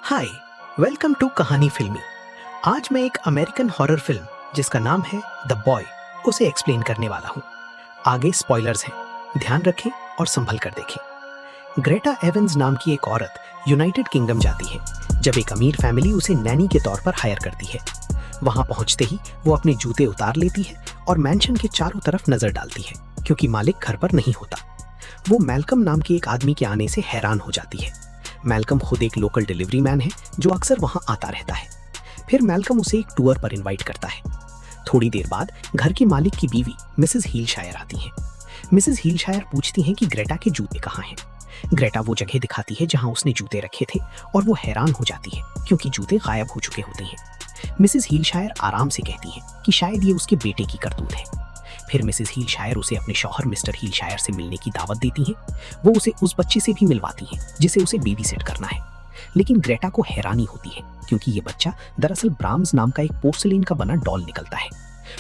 Hi, welcome to कहानी फिल्मी। आज मैं एक अमेरिकन हॉरर फिल्म जिसका नाम है द बॉय उसे एक्सप्लेन करने वाला हूँ। आगे स्पॉयलर्स हैं, ध्यान रखें और संभल कर देखें। ग्रेटा एवंस नाम की एक औरत यूनाइटेड किंगडम जाती है जब एक अमीर फैमिली उसे नैनी के तौर पर हायर करती है। वहां पहुंचते ही वो अपने जूते उतार लेती है और मैंशन के चारों तरफ नजर डालती है क्योंकि मालिक घर पर नहीं होता। वो मैल्कम नाम के एक आदमी के आने से हैरान हो जाती है। मैल्कम खुद एक लोकल डिलीवरी मैन है जो अक्सर वहां आता रहता है। फिर मैल्कम उसे एक टूर पर इनवाइट करता है। थोड़ी देर बाद घर के मालिक की बीवी मिसेस हीलशायर आती हैं। मिसेस हीलशायर पूछती हैं कि ग्रेटा के जूते कहाँ हैं। ग्रेटा वो जगह दिखाती है जहां उसने जूते रखे थे और वो हैरान हो जाती है क्योंकि जूते गायब हो चुके होते हैं। मिसेस हीलशायर आराम से कहती है कि शायद ये उसके बेटे की करतूत है। फिर मिसेस हीलशायर उसे अपने शौहर मिस्टर हीलशायर से मिलने की दावत देती हैं। वो उसे उस बच्चे से भी मिलवाती हैं जिसे उसे बेबी सेट करना है। लेकिन ग्रेटा को हैरानी होती है क्योंकि ये बच्चा दरअसल ब्राम्स नाम का एक पोर्सिलेन का बना डॉल निकलता है।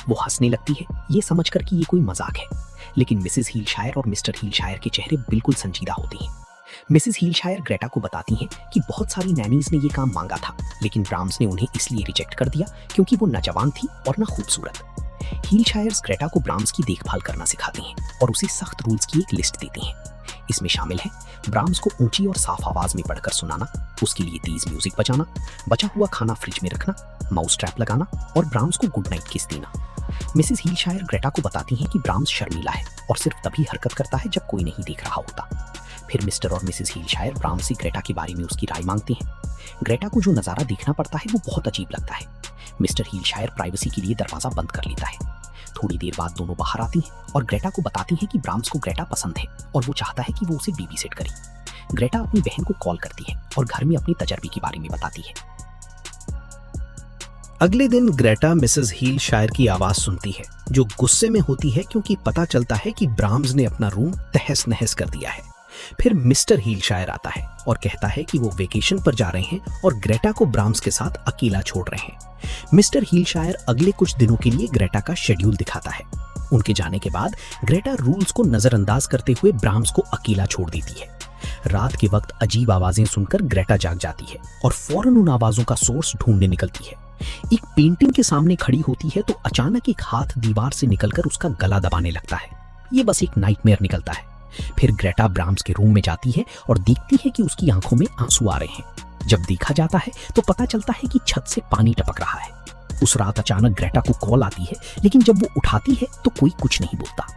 वो हंसने लगती है ये समझकर कि ये कोई मजाक है, लेकिन मिसेस हीलशायर और मिस्टर हीलशायर के चेहरे बिल्कुल संजीदा होते हैं। मिसेस हीलशायर ग्रेटा को बताती हैं कि बहुत सारी नैनीज ने ये काम मांगा था, लेकिन ब्राम्स ने उन्हें इसलिए रिजेक्ट कर दिया क्योंकि वो न जवान थी और न खूबसूरत। हीलशायर्स ग्रेटा को ब्राम्स की देखभाल करना सिखाते हैं और उसे सख्त रूल्स की एक लिस्ट देते हैं। इसमें शामिल है ब्राम्स को ऊंची और साफ आवाज में पढ़कर सुनाना, उसके लिए तेज म्यूजिक बजाना, बचा हुआ खाना फ्रिज में रखना, माउस ट्रैप लगाना और ब्राम्स को गुड नाइट किस देना। मिसेस हीलशायर ग्रेटा को बताती हैं कि ब्राम्स शर्मीला है और सिर्फ तभी हरकत करता है जब कोई नहीं देख रहा होता। फिर मिस्टर और मिसेस हीलशायर ब्राम्स से ग्रेटा के बारे में उसकी राय मांगते हैं। ग्रेटा को जो नजारा देखना पड़ता है वो बहुत अजीब लगता है। मिस्टर हीलशायर प्राइवेसी के लिए दरवाजा बंद कर लेता है। थोड़ी देर बाद दोनों बाहर आती हैं और ग्रेटा को बताती हैं कि ब्राम्स को ग्रेटा पसंद है और वो चाहता है कि वो उसे बेबी सेट करे। ग्रेटा अपनी बहन को कॉल करती है और घर में अपने तजर्बे के बारे में बताती है। अगले दिन ग्रेटा मिसेस हीलशायर की आवाज सुनती है जो गुस्से में होती है क्योंकि पता चलता है कि ब्राम्स ने अपना रूम तहस नहस कर दिया है। फिर मिस्टर हीलशायर आता है और कहता है कि वो वेकेशन पर जा रहे हैं और ग्रेटा को ब्राम्स के साथ अकेला छोड़ रहे हैं। मिस्टर हीलशायर अगले कुछ दिनों के लिए ग्रेटा का शेड्यूल दिखाता है। उनके जाने के बाद ग्रेटा रूल्स को नजरअंदाज करते हुए ब्राम्स को अकेला छोड़ देती है। रात के वक्त अजीब आवाजें सुनकर ग्रेटा जाग जाती है और फौरन उन आवाजों का सोर्स ढूंढने निकलती है। एक पेंटिंग के सामने खड़ी होती है तो अचानक एक हाथ दीवार से निकलकर उसका गला दबाने लगता है। ये बस एक नाइटमेयर निकलता है। फिर ग्रेटा ब्राम्स के रूम में जाती है और देखती है कि उसकी आंखों में आंसू आ रहे हैं। जब देखा जाता है तो पता चलता है कि छत से पानी टपक रहा है। उस रात अचानक ग्रेटा को कॉल आती है, लेकिन जब वो उठाती है तो कोई कुछ नहीं बोलता।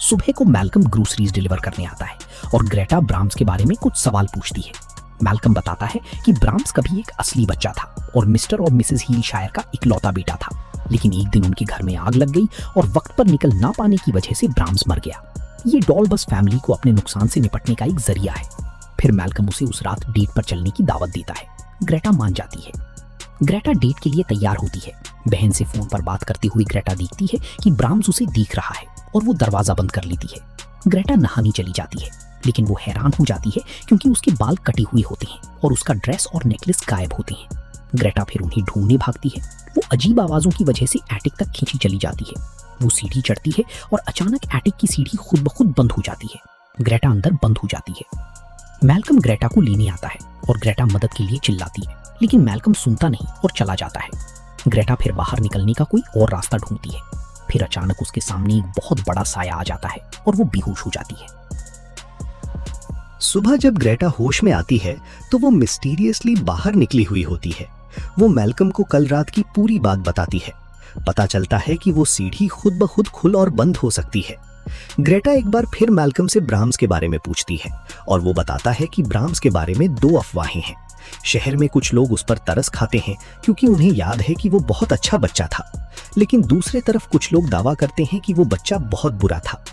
सुबह को मैल्कम ग्रोसरीज डिलीवर करने आता है और ग्रेटा ब्राम्स के बारे में कुछ सवाल पूछती है। मैल्कम बताता है कि ब्राम्स कभी एक असली बच्चा था और मिस्टर और मिसेस हीलशायर का इकलौता बेटा था, लेकिन एक दिन उनके घर में आग लग गई और वक्त पर निकल ना पाने की वजह से ब्राम्स मर गया। ये डॉल बस फैमिली को अपने नुकसान से निपटने का एक जरिया है। फिर मैल्कम उसे उस रात डेट पर चलने की दावत देता है। ग्रेटा मान जाती है। ग्रेटा डेट के लिए तैयार होती है। बहन से फोन पर बात करते हुए ग्रेटा देखती है कि ब्राम्स उसे देख रहा है और वो दरवाजा बंद कर लेती है। ग्रेटा नहाने चली जाती है, लेकिन वो हैरान हो जाती है क्योंकि उसके बाल कटे हुए होते हैं और उसका ड्रेस और नेकलेस गायब होते हैं। ग्रेटा फिर उन्हें ढूंढने भागती है। वो अजीब आवाजों की वजह से एटिक तक खींची चली जाती है। वो सीढ़ी चढ़ती है और अचानक एटिक की सीढ़ी खुद ब खुद बंद हो जाती है। ग्रेटा अंदर बंद हो जाती है। मैल्कम ग्रेटा को लेने आता है और ग्रेटा मदद के लिए चिल्लाती है, लेकिन मैल्कम सुनता नहीं और चला जाता है। ग्रेटा फिर बाहर निकलने का कोई और रास्ता ढूंढती है। फिर अचानक उसके सामने एक बहुत बड़ा साया आ जाता है और वो बेहोश हो जाती है। सुबह जब ग्रेटा होश में आती है तो वो मिस्टीरियसली बाहर निकली हुई होती है। वो मैल्कम को कल रात की पूरी बात बताती है। पता चलता है कि वो सीढ़ी खुद ब खुद खुल और बंद हो सकती है। ग्रेटा एक बार फिर मैल्कम से ब्राम्स के बारे में पूछती है और वो बताता है कि ब्राम्स के बारे में 2 अफवाहें हैं। शहर में कुछ लोग उस पर तरस खाते हैं क्योंकि उन्हें याद है कि वो बहुत अच्छा बच्चा था, लेकिन दूसरे तरफ कुछ लोग दावा करते हैं कि वो बच्चा बहुत बुरा था।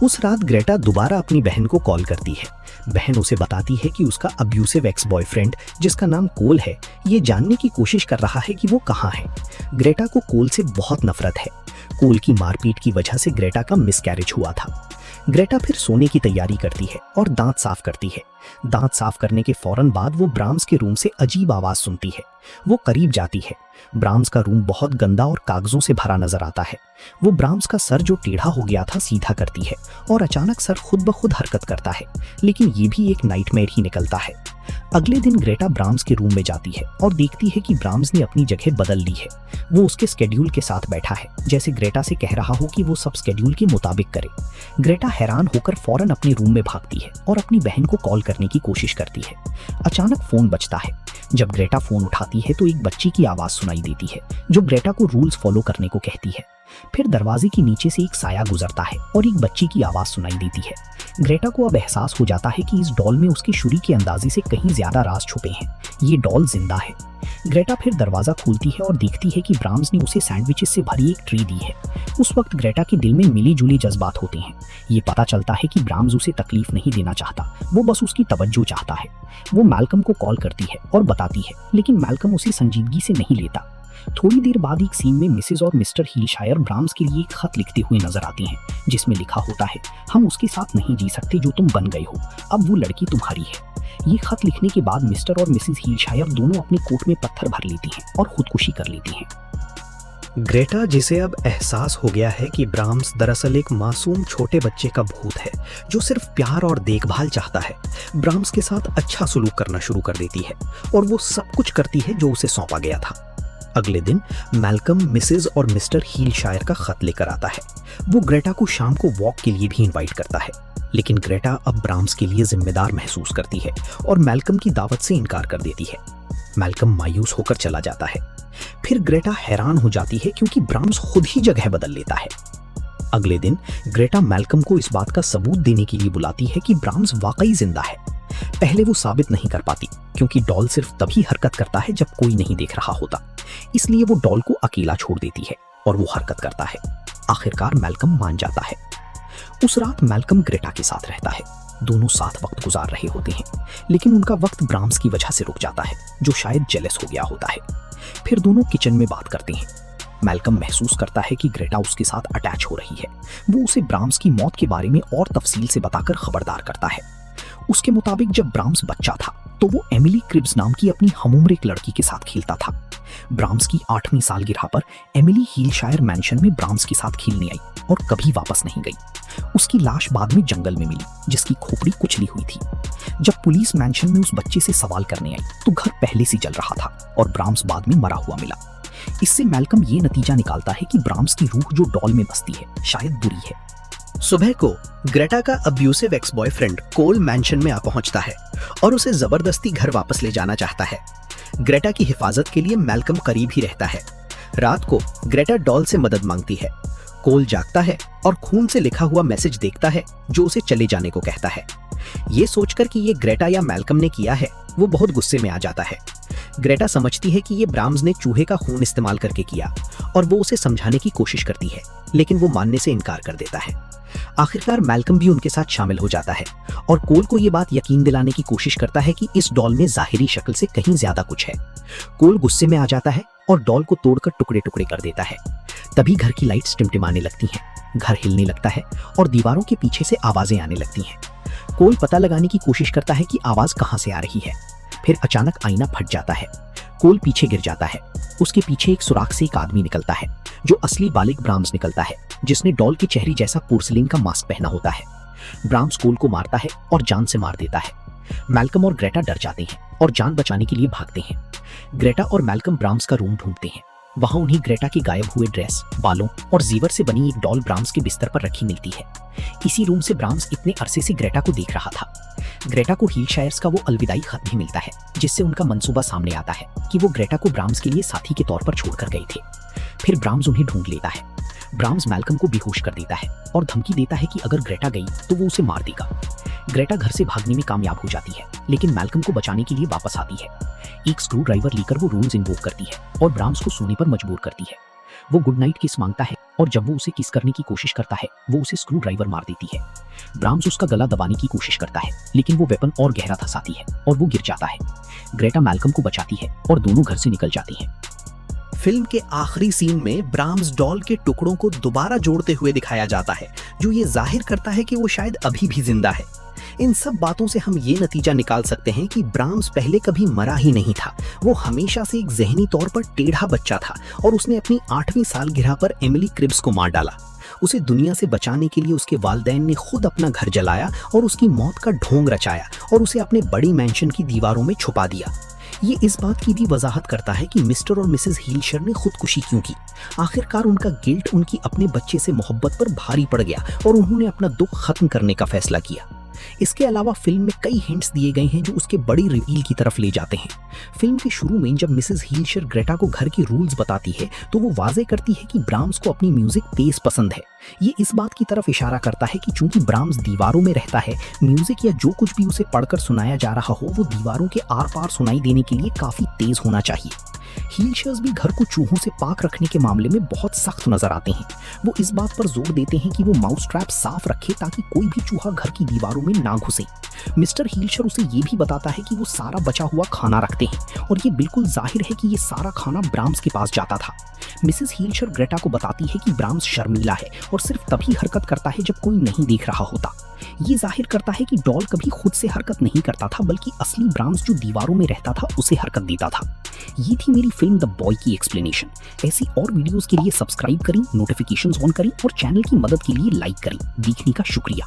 उस रात ग्रेटा दोबारा अपनी बहन को कॉल करती है। बहन उसे बताती है कि उसका अब्यूसिव एक्स बॉयफ्रेंड, जिसका नाम कोल है, ये जानने की कोशिश कर रहा है कि वो कहाँ है। ग्रेटा को कोल से बहुत नफरत है। कोल की मारपीट की वजह से ग्रेटा का मिसकैरेज हुआ था। ग्रेटा फिर सोने की तैयारी करती है और दांत साफ करती है। दांत साफ करने के फौरन बाद वो ब्राम्स के रूम से अजीब आवाज सुनती है। वो करीब जाती है। ब्राम्स का रूम बहुत गंदा और कागजों से भरा नजर आता है। वो ब्राम्स का सर जो टेढ़ा हो गया था सीधा करती है और अचानक सर खुद ब खुद हरकत करता है, लेकिन ये भी एक नाइटमेयर ही निकलता है। अगले दिन ग्रेटा ब्राम्स के रूम में जाती है और देखती है कि ब्राम्स ने अपनी जगह बदल ली है। वो उसके स्केड्यूल के साथ बैठा है, जैसे ग्रेटा से कह रहा हो कि वो सब स्केड्यूल के मुताबिक करे। ग्रेटा हैरान होकर फौरन अपने रूम में भागती है और अपनी बहन को कॉल करने की कोशिश करती है। अचानक फोन बजता है। जब ग्रेटा फोन उठाती है तो एक बच्ची की आवाज सुनाई देती है जो ग्रेटा को रूल्स फॉलो करने को कहती है। फिर दरवाजे के नीचे से एक साया गुजरता है और एक बच्ची की आवाज सुनाई देती है। ग्रेटा को अब एहसास हो जाता है कि इस डॉल में उसकी छुरी के अंदाजे से कहीं ज्यादा राज छुपे हैं। ये डॉल जिंदा है। ग्रेटा फिर दरवाजा खोलती है और देखती है कि ब्राम्स ने उसे सैंडविचेस से भरी एक ट्रे दी है। उस वक्त ग्रेटा के दिल में मिली जुली जज्बात होते हैं। ये पता चलता है कि ब्राम्स उसे तकलीफ नहीं देना चाहता, वो बस उसकी तवज्जो चाहता है। वो मैल्कम को कॉल करती है और बताती है, लेकिन मैल्कम उसे संजीदगी से नहीं लेता। थोड़ी देर बाद एक सीन में मिसेज और मिस्टर हीलशायर ब्राम्स के लिए एक खत लिखते हुए नजर आती हैं, जिसमें लिखा होता है, हम उसके साथ नहीं जी सकते जो तुम बन गए हो, अब वो लड़की तुम्हारी है। ये खत लिखने के बाद मिस्टर और मिसेज हीलशायर दोनों अपने कोट में पत्थर भर लेती हैं और खुदकुशी कर लेती हैं। ग्रेटा, जिसे अब एहसास हो गया है कि ब्राम्स दरअसल एक मासूम छोटे बच्चे का भूत है जो सिर्फ प्यार और देखभाल चाहता है, ब्राम्स के साथ अच्छा सलूक करना शुरू कर देती है और वो सब कुछ करती है जो उसे सौंपा गया था। अगले दिन मैल्कम मिसेज और मिस्टर हीलशायर का खत लेकर आता है। वो ग्रेटा को शाम को वॉक के लिए भी इनवाइट करता है, लेकिन ग्रेटा अब ब्राम्स के लिए जिम्मेदार महसूस करती है और मैल्कम की दावत से इनकार कर देती है। मैल्कम मायूस होकर चला जाता है। फिर ग्रेटा हैरान हो जाती है क्योंकि ब्राम्स खुद ही जगह बदल लेता है। अगले दिन ग्रेटा मैल्कम को इस बात का सबूत देने के लिए बुलाती है कि ब्राम्स वाकई जिंदा है। पहले वो साबित नहीं कर पाती क्योंकि डॉल सिर्फ तभी हरकत करता है जब कोई नहीं देख रहा होता, इसलिए वो डॉल को अकेला छोड़ देती है और वो हरकत करता है। आखिरकार मैल्कम मान जाता है। उस रात मैल्कम ग्रेटा के साथ रहता है। दोनों साथ वक्त गुजार रहे होते हैं, लेकिन उनका वक्त ब्राम्स की वजह से रुक जाता है, जो शायद जेलस हो गया होता है। फिर दोनों किचन में बात करते हैं। मैल्कम महसूस करता है कि ग्रेटा उसके साथ अटैच हो रही है। वो उसे ब्राम्स की मौत के बारे में और तफसील से बताकर खबरदार करता है। उसके मुताबिक जब ब्राम्स बच्चा था तो वो एमिली क्रिब्स नाम की अपनी हमउम्र एक लड़की के साथ खेलता था। ब्राम्स की 8वीं सालगिरह पर एमिली हीलशायर मैंशन में ब्राम्स के साथ खेलने आई और कभी वापस नहीं गई। उसकी लाश बाद में जंगल में मिली, जिसकी खोपड़ी कुचली हुई थी। जब पुलिस मैंशन में उस बच्चे से सवाल करने आई तो घर पहले से जल रहा था और ब्राम्स बाद में मरा हुआ मिला। इससे मैल्कम ये नतीजा निकालता है कि ब्राम्स की रूह जो डॉल में बसती है शायद बुरी है। सुबह को ग्रेटा का अब्यूसिव एक्स बॉयफ्रेंड कोल मैंशन में आ पहुंचता है और उसे जबरदस्ती घर वापस ले जाना चाहता है। ग्रेटा की हिफाजत के लिए मैल्कम करीब ही रहता है। रात को ग्रेटा डॉल से मदद मांगती है। कोल जागता है और खून से लिखा हुआ मैसेज देखता है जो उसे चले जाने को कहता है। ये सोचकर कि ये ग्रेटा या मैल्कम ने किया है, वो बहुत गुस्से में आ जाता है। ग्रेटा समझती है कि ये ब्राम्स ने चूहे का खून इस्तेमाल करके किया और वो उसे समझाने की कोशिश करती है, लेकिन वो मानने से इनकार कर देता है। आखिरकार मैल्कम भी उनके साथ शामिल हो जाता है और कोल को ये बात यकीन दिलाने की कोशिश करता है कि इस डॉल में जाहिरी शक्ल से कहीं ज्यादा कुछ है। कोल गुस्से में आ जाता है और डॉल को तोड़कर टुकड़े टुकड़े कर देता है। तभी घर की लाइट्स टिमटिमाने लगती हैं, घर हिलने लगता है और दीवारों के पीछे से आवाजें आने लगती हैं। कोल पता लगाने की कोशिश करता है कि आवाज कहां से आ रही है। फिर अचानक आईना फट जाता है। कोल पीछे गिर जाता है। उसके पीछे एक सुराख से एक आदमी निकलता है जो असली बालिक ब्राम्स निकलता है, जिसने डॉल के चेहरे जैसा पोर्सिलेन का मास्क पहना होता है। ब्राम्स कोल को मारता है और जान से मार देता है। मैल्कम और ग्रेटा डर जाते हैं और जान बचाने के लिए भागते हैं। ग्रेटा और मैल्कम ब्राम्स का रूम ढूंढते हैं। वहां उन्हें ग्रेटा के गायब हुए ड्रेस, बालों और जीवर से बनी एक डॉल ब्राम्स के बिस्तर पर रखी मिलती है। इसी रूम से ब्राम्स इतने अरसे से ग्रेटा को देख रहा था। ग्रेटा को हीलशायर्स का वो अलविदाई खत भी मिलता है, जिससे उनका मंसूबा सामने आता है कि वो ग्रेटा को ब्राम्स के लिए साथी के तौर पर छोड़कर गए थे। फिर ब्राम्स उन्हें ढूंढ लेता है। ब्राम्स मैल्कम को बेहोश कर देता है और धमकी देता है कि अगर ग्रेटा गई तो वो उसे मार देगा। ग्रेटा घर से भागने में कामयाब हो जाती है, लेकिन मैल्कम को बचाने के लिए वापस आती है। एक स्क्रू ड्राइवर लेकर वो रूल्स इन्वोक करती है और ब्राम्स को सोने पर मजबूर करती है। वो गुड नाइट किस मांगता है और जब वो उसे किस करने की कोशिश करता है वो उसे स्क्रू ड्राइवर मार देती है। ब्राम्स उसका गला दबाने की कोशिश करता है, लेकिन वो वेपन और गहरा धंसाती है और वो गिर जाता है। ग्रेटा मैल्कम को बचाती है और दोनों घर से निकल जाते हैं। फिल्म के आखिरी सीन में ब्राम्स डॉल के टुकड़ों को दोबारा जोड़ते हुए दिखाया जाता है, जो ये जाहिर करता है कि वो शायद अभी भी जिंदा है। इन सब बातों से हम ये नतीजा निकाल सकते हैं कि ब्राम्स पहले कभी मरा ही नहीं था। वो हमेशा से एक जहनी तौर पर टेढ़ा बच्चा था और उसने अपनी 8वीं सालगिरह पर एमिली क्रिब्स को मार डाला। उसे दुनिया से बचाने के लिए उसके वालिदैन ने खुद अपना घर जलाया और उसकी मौत का ढोंग रचाया और उसे अपने बड़ी मैंशन की दीवारों में छुपा दिया। ये इस बात की भी वजाहत करता है कि मिस्टर और मिसेस हीलशर ने खुदकुशी क्यों की। आखिरकार उनका गिल्ट उनकी अपने बच्चे से मोहब्बत पर भारी पड़ गया और उन्होंने अपना दुख खत्म करने का फैसला किया। इसके अलावा फिल्म में कई हिंट्स दिए गए हैं जो उसके बड़ी रिवील की तरफ ले जाते हैं। फिल्म के शुरू में जब मिसेस हीलशर ग्रेटा को घर के रूल्स बताती है तो वो वाजे करती है कि ब्राह्म्स को अपनी म्यूजिक तेज पसंद है। ये इस बात की तरफ इशारा करता है कि चूंकि ब्राह्म्स दीवारों में रहता है, म्यूजिक या जो कुछ भी उसे पढ़कर सुनाया जा रहा हो वो दीवारों के आर पार सुनाई देने के लिए काफी तेज होना चाहिए। हीलशर्स भी घर को चूहों से पाक रखने के मामले में बहुत सख्त नजर आते हैं। वो इस बात पर जोर देते हैं कि वो माउस ट्रैप साफ रखे ताकि कोई भी चूहा घर की दीवारों में ना घुसे। मिस्टर हीलशर उसे ये भी बताता है कि वो सारा बचा हुआ खाना रखते हैं और ये बिल्कुल जाहिर है कि ये सारा खाना ब्राह्म्स के पास जाता था। मिसेस हीलशर ग्रेटा को बताती है कि ब्राह्म्स शर्मीला है और सिर्फ तभी हरकत करता है जब कोई नहीं देख रहा होता। ये जाहिर करता है कि डॉल कभी खुद से हरकत नहीं करता था, बल्कि असली ब्राह्म्स जो दीवारों में रहता था उसे हरकत देता था। ये थी मेरी फिल्म द बॉय की एक्सप्लेनेशन। ऐसी और वीडियोस के लिए सब्सक्राइब करें, नोटिफिकेशंस ऑन करें और चैनल की मदद के लिए लाइक करें। देखने का शुक्रिया।